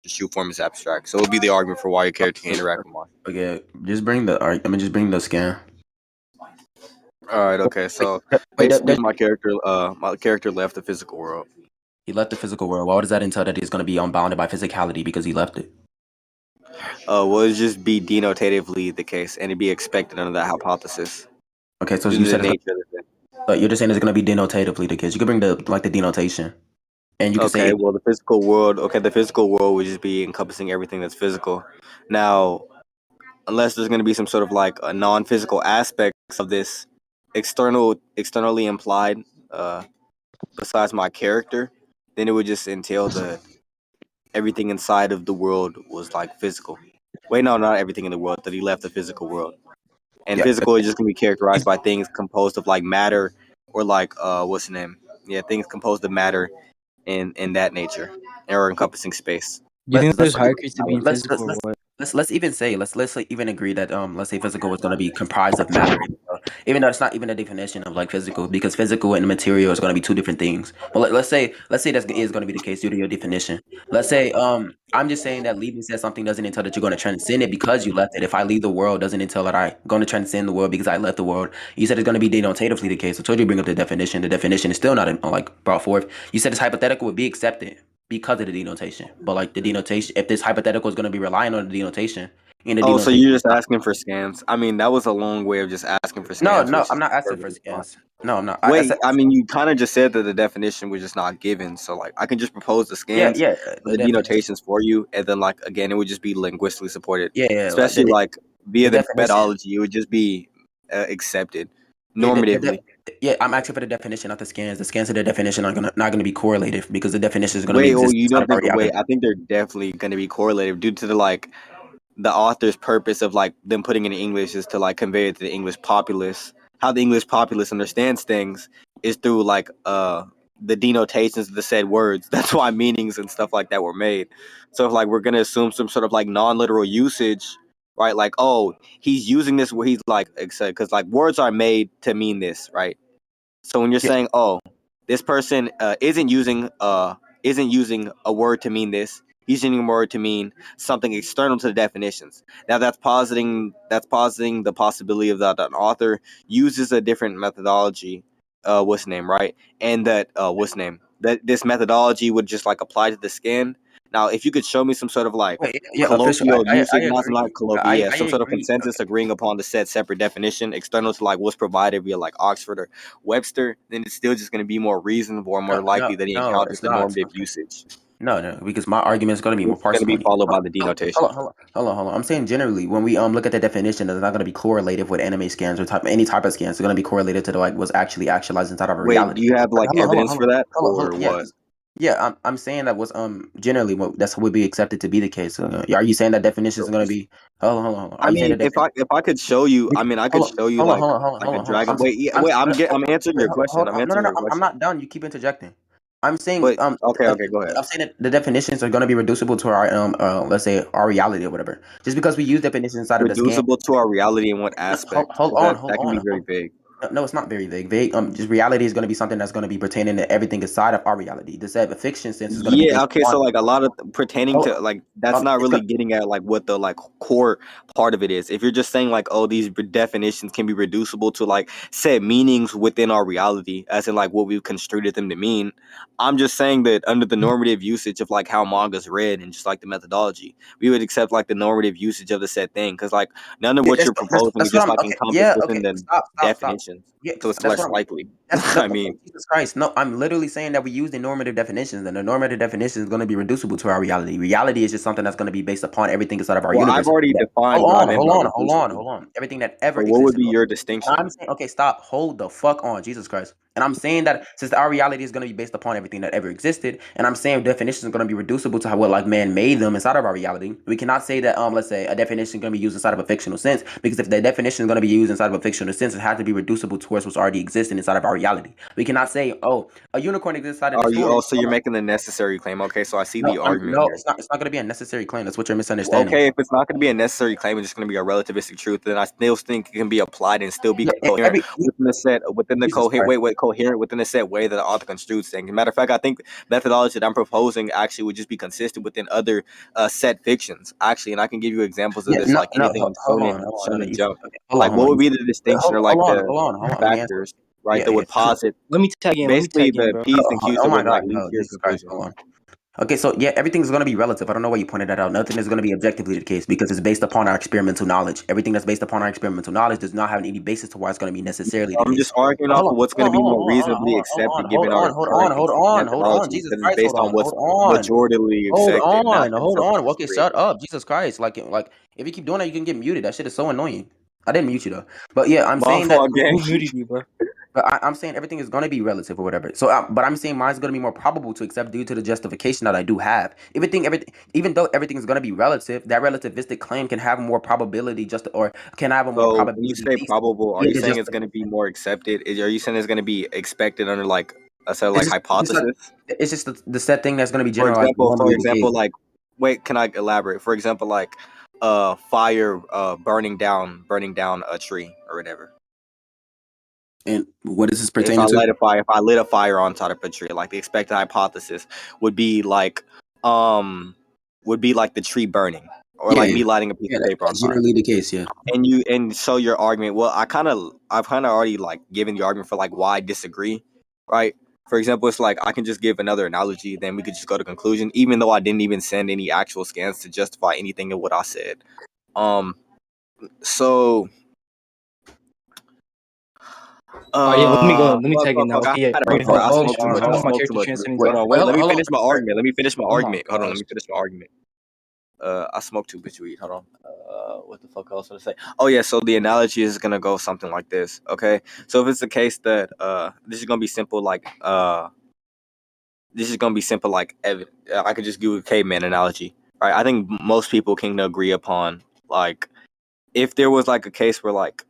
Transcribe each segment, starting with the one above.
the shoe form is abstract. So it would be the argument for why your character can interact with mine. Okay, just bring the just bring the scan. All right. Okay. So Wait, basically, my character left the physical world. he left the physical world. Why does that entail that he's going to be unbounded by physicality because he left it? Well, it'd just be denotatively the case, and it'd be expected under that hypothesis. Okay, so Due you to the said nature of the thing. you're just saying it's going to be denotatively the case. You could bring the denotation, and you could say Okay, well, the physical world. Okay, the physical world would just be encompassing everything that's physical. Now, unless there's going to be some sort of like a non-physical aspects of this externally implied, besides my character, then it would just entail that everything inside of the world was like physical. Wait, no, not everything in the world. That he left the physical world, and yeah. physical is just going to be characterized by things composed of like matter or like what's the name? Yeah, things composed of matter in that nature or encompassing space. Do you think Let's there's hierarchies to being let's physical or what? let's even say let's even agree that let's say physical is going to be comprised of matter, even though it's not even a definition of like physical, because physical and material is going to be two different things. But let's say that is going to be the case due to your definition. Let's say I'm just saying that leaving says something doesn't entail that you're going to transcend it because you left it. If I leave the world, doesn't entail that I'm going to transcend the world because I left the world. You said it's going to be denotatively the case. I told you to bring up the definition. The definition is still not like brought forth. You said it's hypothetical would be accepted because of the denotation. But like the denotation, if this hypothetical is going to be relying on the denotation, and the Oh, so denotation, you're just asking for scans? I mean, that was a long way of just asking for scans, no, which I'm is not asking for perfectly fine. scans. No, I'm not. I Wait, said, I mean, you kind of just said that the definition was just not given, so like I can just propose the yeah, scans, yeah, or the the definition. denotations for you, and then like again, it would just be linguistically supported, Like especially like the via the definition. methodology, it would just be accepted Yeah, normatively. yeah, I'm asking for the definition, not the scans. The scans of the definition are not gonna be correlated because the definition is gonna be Wait, oh, exist you inside don't of our think? reality. Wait, I think they're definitely going to be correlative due to the like the author's purpose of like them putting it in English is to like convey it to the English populace. How the English populace understands things is through like the denotations of the said words. That's why meanings and stuff like that were made. So if like we're gonna assume some sort of like non-literal usage, right? Like, oh, he's using this where he's like, because like words are made to mean this, right? So when you're Yeah, saying, oh, this person isn't using a word to mean this, he's using a word to mean something external to the definitions. Now that's positing the possibility of that an author uses a different methodology, what's the name, right? And that what's the name? That this methodology would just like apply to the skin. Now, if you could show me some sort of like wait, yeah, official. colloquial I usage, not some agree. like colloquial, yeah, I some sort of agree. consensus agreeing upon the said separate definition external to like what's provided via like Oxford or Webster, then it's still just going to be more reasonable or more likely that he No, encounters it's the not. normative usage, No, because my argument is going to be more which is going to be parsimony. followed by the denotation. Hold on. I'm saying generally, when we look at the definition, it's not going to be correlated with anime scans or any type of scans. It's going to be correlated to the, like what's actually actualized inside of a Wait, do reality. you have like evidence for that or Yeah, what? I'm saying that was generally what that's would be accepted to be the case. Are you saying that definition is going to be? Hold on. Are I you saying mean, that if I could show you, I mean, I could show you like a dragon. Wait, yeah, wait, I'm answering your question. I'm answering your I'm question. not done. You keep interjecting. I'm saying But okay, go ahead. I'm saying that the definitions are going to be reducible to our let's say our reality or whatever. Just because we use definitions inside of the scan. Reducible to our reality in what aspect? Hold Because on, that can be very vague. No, it's not very vague. Vague. Just reality is going to be something that's going to be pertaining to everything inside of our reality. The set of fiction sense is going to be Yeah, based okay, on. so like a lot of pertaining to like that's not It's really gonna, getting at like what the like core part of it is. If you're just saying like, oh, these definitions can be reducible to like set meanings within our reality, as in like what we've construed them to mean, I'm just saying that under the normative usage of like how manga's read and just like the methodology, we would accept like the normative usage of the said thing because like none of yeah, what you're proposing is that's what just I'm. like Okay, encompassed yeah, within okay. the Stop. definitions, Yeah, so it's that's less what I'm. likely. That's no, I mean. Jesus Christ. No, I'm literally saying that we use the normative definitions, and the normative definition is going to be reducible to our reality. Reality is just something that's going to be based upon everything inside of our Well, I've universe. already Yeah. defined what I meant by reducible. Hold on. Everything that ever So what would existed. be your distinction? I'm saying, okay, stop. Hold the fuck on, Jesus Christ. And I'm saying that since our reality is going to be based upon everything that ever existed, and I'm saying definitions are going to be reducible to how what like man made them inside of our reality. We cannot say that let's say a definition is going to be used inside of a fictional sense because if the definition is going to be used inside of a fictional sense, it has to be reducible towards what's already existing inside of our reality. We cannot say, oh, a unicorn exists inside of the Are you story. also you're making the necessary claim? Okay, so I see the argument No, here. it's not going to be a necessary claim. That's what you're misunderstanding. Okay, if it's not going to be a necessary claim, it's just going to be a relativistic truth. Then I still think it can be applied and still be Yeah, coherent every within the set within the Jesus Christ. coherent within a set way that the author construes things. Matter of fact, I think methodology that I'm proposing actually would just be consistent within other set fictions, actually. And I can give you examples of Yeah, this, no, like no, anything in hold on, Shonen Jump. okay, hold on, Like, hold what on. would be the distinction or like the Hold on. Let me answer. factors, right, Yeah, that yeah. would posit Let me tag in. basically the Bro. P's and Q's Oh that my would like God, lead no, to your Jesus Christ, conclusion. hold on. Okay, so yeah, everything's going to be relative. I don't know why you pointed that out. Nothing is going to be objectively the case because it's based upon our experimental knowledge. Everything that's based upon our experimental knowledge does not have any basis to why it's going to be necessarily the I'm case. just arguing off of what's going to be more reasonably accepted given our current methodology, Jesus because it's Christ, based on what's majoritarily hold accepted, not on, that hold something on. was Okay, shut created. up, Jesus Christ. Like if you keep doing that, you can get muted. That shit is so annoying. I didn't mute you though, but yeah, I'm My saying that. fault, gang. Who muted you, bro? But I'm saying everything is going to be relative or whatever. So, but I'm saying mine's going to be more probable to accept due to the justification that I do have. Even though everything is going to be relative, that relativistic claim can have more probability, or can have a more So when you probability say based. probable, are Yeah, you saying it's going to be more accepted? Are you saying it's going to be expected under like a set of like hypothesis? It's just the set thing that's going to be generalized For normally the case. example, like, wait, can I elaborate? For example, like, fire, burning down a tree or whatever. And what is this If pertaining to? if I lit a fire on top of a tree, like the expected hypothesis would be like, the tree burning, or Yeah, like yeah, me lighting a piece yeah. of paper on That's fire. generally the case. Yeah. And so your argument, well, I've kind of already like given the argument for like why I disagree, right? For example, it's like I can just give another analogy, then we could just go to conclusion, even though I didn't even send any actual scans to justify anything of what I said. Um, so, Oh yeah, let me go. Let me tag in now. fuck, Okay, yeah. I, Wait, hold bro, on. I Finish, smoked too finish much. I talking about smoked too character much. transcending Hold thought. on, wait, let me Hold on. finish my argument. Oh my Hold on, let gosh. me finish my argument. I smoked too much weed. Hold on. What the fuck else was I say? Oh yeah, so the analogy is gonna go something like this. Okay, so if it's the case that this is gonna be simple, like I could just do a caveman analogy, right? I think most people can agree upon like if there was like a case where like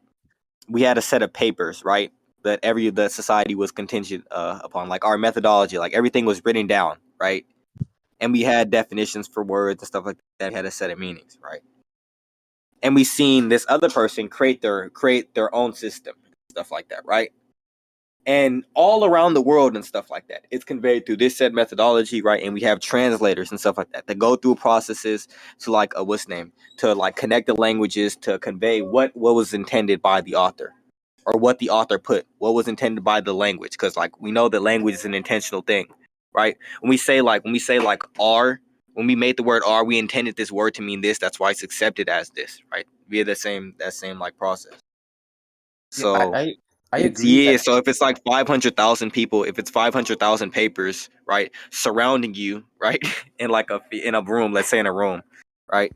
we had a set of papers, right? That the society was contingent upon, like our methodology, like everything was written down, right? And we had definitions for words and stuff like that. We had a set of meanings, right? And we seen this other person create their own system, stuff like that, right? And all around the world and stuff like that, it's conveyed through this said methodology, right? And we have translators and stuff like that that go through processes to like to like connect the languages to convey what was intended by the author, or what the author put, what was intended by the language, because like we know that language is an intentional thing, right? When we say like R, when we made the word R, we intended this word to mean this. That's why it's accepted as this, right? Via that same like process. Yeah, So I it's agree yeah. that. So if it's like 500,000 people, if it's 500,000 papers, right, surrounding you, right, in a room, let's say in a room, right,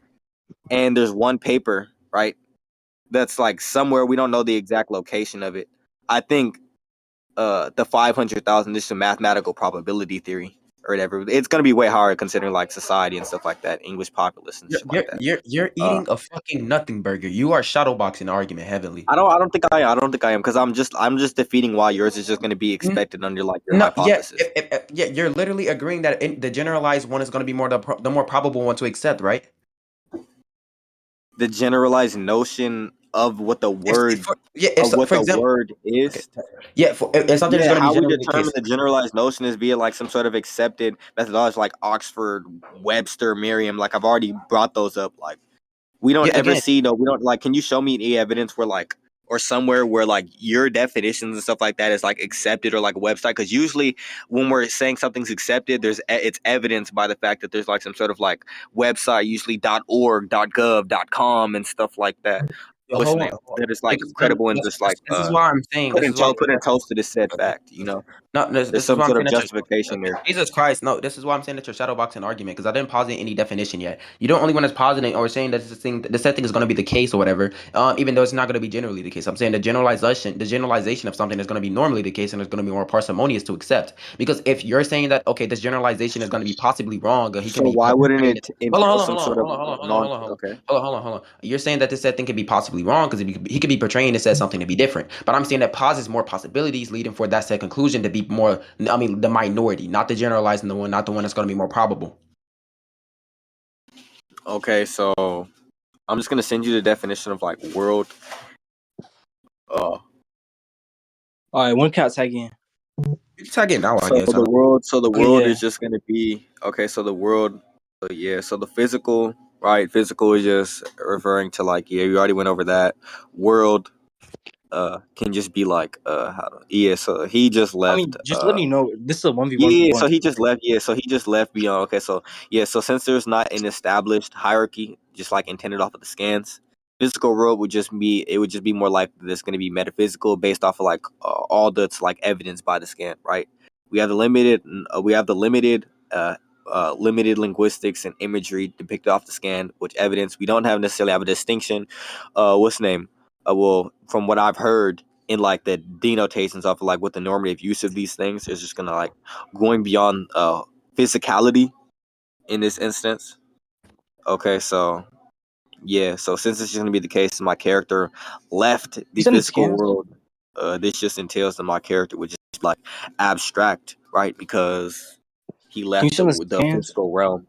and there's one paper, right, that's like somewhere we don't know the exact location of it. I think the 500,000, this is a mathematical probability theory or whatever. It's gonna be way harder considering like society and stuff like that, English populace and shit like that. You're Uh, eating a fucking nothing burger. You are shadowboxing the argument heavily. I don't think I don't think I am, because I'm just defeating why yours is just gonna be expected under like your No, yeah, hypothesis. yeah, you're literally agreeing that the generalized one is going to be more the more probable one to accept, right? The generalized notion of what the If word for example, okay, is. yeah, it's not that it's Yeah, going to be how we generally the determine case. the generalized notion is via like some sort of accepted methodology, like Oxford, Webster, Merriam. Like I've already brought those up. Like we don't Yeah, ever again, see no. We don't like. Can you show me any evidence where like or somewhere where like your definitions and stuff like that is like accepted, or like a website? Because usually when we're saying something's accepted, it's evidenced by the fact that there's like some sort of like website, usually .org, .gov, .com, and stuff like that. What's hold the on, name? That is like because credible and just like this is why I'm saying this is why putting toast to this said fact. You know, no, there's this is some why I'm sort saying of that justification there. Jesus Christ, no, this is why I'm saying that you're shadowboxing argument because I didn't posit any definition yet. You don't only want us positing or saying that the set thing is going to be the case or whatever, even though it's not going to be generally the case. I'm saying the generalization of something is going to be normally the case and it's going to be more parsimonious to accept. Because if you're saying that okay, this generalization is going to be possibly wrong, or he can So be why wouldn't perpetrated. it entail some sort of Hold okay? on. You're saying that this set thing could be possibly wrong because he could be portraying this as something to be different. But I'm saying that posits more possibilities, leading for that set conclusion to be more. I mean, the minority, not the generalizing the one, not the one that's going to be more probable. Okay, so I'm just gonna send you the definition of like world. All right, one cat tag in. You can tag it now, I So guess. I the don't. world, Yeah. is just gonna be okay. So the world, yeah. So the physical, right? Physical is just referring to like, yeah, you already went over that. World, can just be like, yeah. So he just I left. mean, just letting you know, this is a 1v1 So one. he just left. Yeah, so he just left beyond. Okay, so yeah, so since there's not an established hierarchy, just like intended off of the scans, physical world would just be, it would just be more like this going to be metaphysical based off of like, all that's like evidenced by the scan, right? We have the limited, uh, limited linguistics and imagery depicted off the scan, which evidence we don't have necessarily have a distinction. What's the name? Well, from what I've heard in like the denotations of like what the normative use of these things is, just gonna like going beyond physicality in this instance. Okay, so yeah, so since it's just gonna be the case, my character left You the send the physical scans? world. This just entails that my character would just like abstract, right? Because he Can you left send the the scans? physical realm.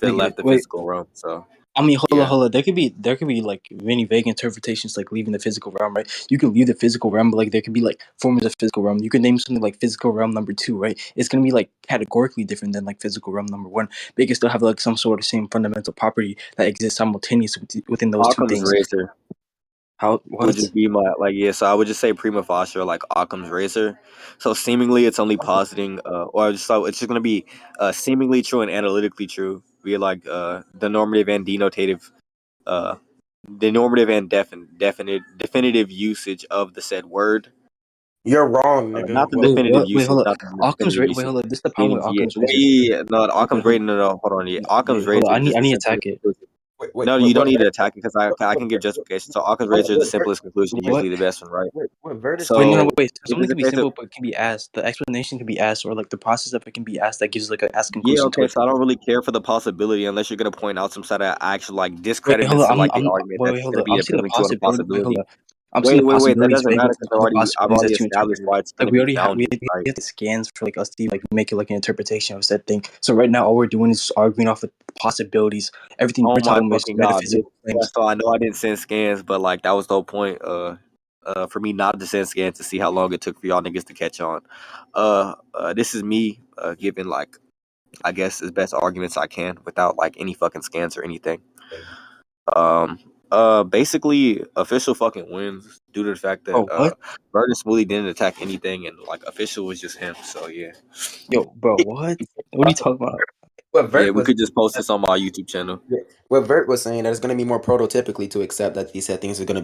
Like, Left the wait. physical realm. So I mean, yeah, hold on. There could be like many vague interpretations, like leaving the physical realm, right? You can leave the physical realm, but like there could be like forms of physical realm. You can name something like physical realm number 2, right? It's gonna be like categorically different than like physical realm number 1. But it can still have like some sort of same fundamental property that exists simultaneously within those two Occam's things. razor How? would What? just be my like, yeah. So I would just say prima facie, like Occam's razor. So seemingly it's only positing, or just so it's just gonna be seemingly true and analytically true. Be like the normative and denotative, uh, the normative and definitive usage of the said word. You're wrong, nigga. Not the What? Wait, definitive what? Wait, usage, hold up. not the definitive Wait, usage. hold up. This is the problem Meaning, with yeah, Occam's razor. no, the Occam's Wait, razor. No, hold on. Yeah, Occam's hold razor on. is just I the need to simplest attack it. conclusion. Wait. No, you don't need to attack it because I can give What? justification. So Occam's razor is the What? simplest conclusion, What? usually the best one, right? What Vert is Wait, no, saying. no, So wait. if Something it's a can be case of, simple, but it can be asked. The explanation can be asked, or like the process of it can be asked. That gives like an ask yeah, conclusion to okay, it. so I don't really care for the possibility unless you're gonna point out some sort of actual like Wait, hold discreditness on. to like the argument Wait, that's just hold gonna on. be I'm seeing the appealing to a possibility. Wait, hold possibility. on. I'm seeing the Wait, that possibilities doesn't vague matter with because other I've possibilities already that you established interpreted. why it's Like gonna we be already have we founded, right? have the scans for like us to like make it like an interpretation of said thing. So right now all we're doing is just arguing off of possibilities. Everything Oh we're my talking about is fucking god, bitch. metaphysical Yeah, claims. so I know I didn't send scans, but like that was the whole point. For me not to send scans to see how long it took for y'all niggas to catch on. This is me giving like, I guess, as best arguments I can without like any fucking scans or anything. Um, basically, official fucking wins due to the fact that Bro, what? Vert and Smoothie didn't attack anything, and like official was just him. So yeah, Yo, bro, what? What are you talking about? What yeah, Vert we was. could just post this on my YouTube channel. What Vert was saying that it's going to be more prototypically to accept that these said things are going to